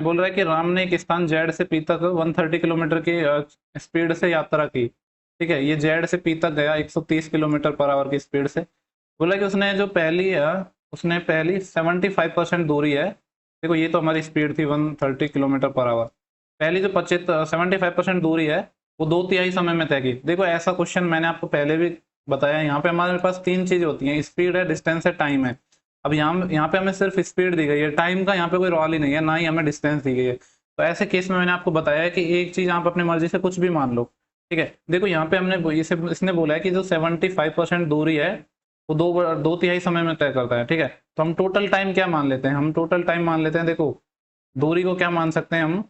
बोल रहा है कि राम ने एक स्थान जेड से पी तक 130 किलोमीटर की स्पीड से यात्रा की। ठीक है, ये जेड से पी तक गया 130 किलोमीटर पर आवर की स्पीड से। बोला कि उसने जो पहली है, उसने पहली 75% दूरी है। देखो ये तो हमारी स्पीड थी 130 किलोमीटर पर आवर। पहली जो 75% दूरी है वो 2/3 समय में तय की। देखो ऐसा क्वेश्चन मैंने आपको पहले भी बताया, यहाँ पे हमारे पास तीन चीज होती हैं, स्पीड है, डिस्टेंस है, टाइम है। अब यहाँ पे हमें सिर्फ स्पीड दी गई है, टाइम का यहाँ पे कोई रोल ही नहीं है, ना ही हमें डिस्टेंस दी गई है। तो ऐसे केस में मैंने आपको बताया है कि एक चीज आप अपनी मर्जी से कुछ भी मान लो। ठीक है, देखो यहाँ पे हमने इसे इसने बोला है कि जो 75% दूरी है वो 2/3 समय में तय करता है। ठीक है, तो हम टोटल टाइम क्या मान लेते हैं, हम टोटल टाइम मान लेते हैं। देखो दूरी को क्या मान सकते हैं हम,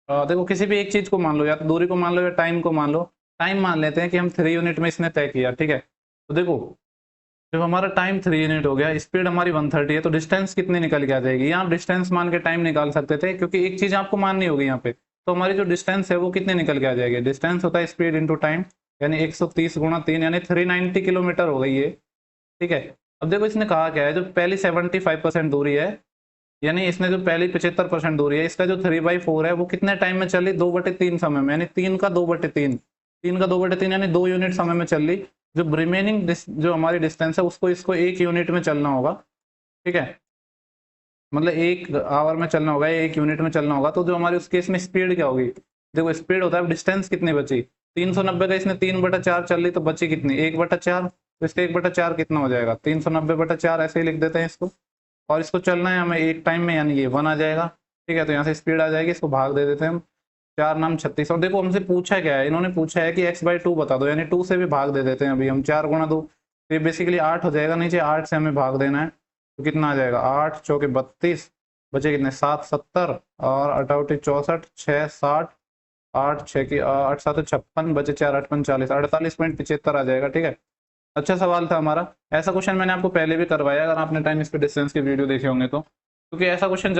देखो किसी भी एक चीज को मान लो, या तो दूरी को मान लो या टाइम को मान लो। टाइम मान लेते हैं कि हम 3 यूनिट में इसने तय किया। ठीक है, तो देखो जब हमारा टाइम 3 यूनिट हो गया, स्पीड हमारी 130 है, तो डिस्टेंस कितनी निकल के आ जाएगी। यहाँ आप डिस्टेंस मान के टाइम निकाल सकते थे, क्योंकि एक चीज आपको माननी होगी यहाँ पे। तो हमारी जो डिस्टेंस है वो कितनी निकल के आ जाएगी, डिस्टेंस होता है स्पीड इंटू टाइम, यानी 130 गुणा 3 यानी 390 किलोमीटर हो गई ये। ठीक है, अब देखो इसने कहा क्या है, जो पहली 75% दूरी है, यानी इसने जो पहली 75% दूरी है, इसका जो 3/4 है वो कितने टाइम में चली, 2/3 समय में, यानी 3 का 2/3, 3 का 2/3 यानी 2 यूनिट समय में चल ली। जो रिमेनिंग जो हमारी डिस्टेंस है उसको इसको 1 यूनिट में चलना होगा। ठीक है, मतलब 1 आवर में चलना होगा, 1 यूनिट में चलना होगा। तो जो हमारी उस केस में स्पीड क्या होगी, देखो स्पीड होता है डिस्टेंस कितनी बची, 390 का इसने 3/4 चल ली, तो बची कितनी 1/4। तो इसका 1/4 कितना हो जाएगा, 390/4, ऐसे ही लिख देते हैं इसको। और इसको चलना है हमें एक टाइम में, यानी ये 1 आ जाएगा। ठीक है, तो यहाँ से स्पीड आ जाएगी, इसको भाग दे देते हैं हम। 4 9 36। और देखो हमसे पूछा क्या है, इन्होंने पूछा है कि x/2 बता दो, यानी 2 से भी भाग दे देते हैं अभी हम। 4 गुणा 2, तो ये बेसिकली 8 हो जाएगा, नीचे 8 से हमें भाग देना है। तो कितना आ जाएगा, 8 चौके 32, बचे कितने 7 70, और 8 8 64, 6 60, 8 6 की 8 7 56, बचे 4 8 45, 48.75 आ जाएगा। ठीक है, अच्छा सवाल था हमारा। ऐसा क्वेश्चन मैंने आपको पहले भी करवाया, अगर आपने टाइम स्पीड डिस्टेंस की वीडियो देखे होंगे तो, क्योंकि ऐसा क्वेश्चन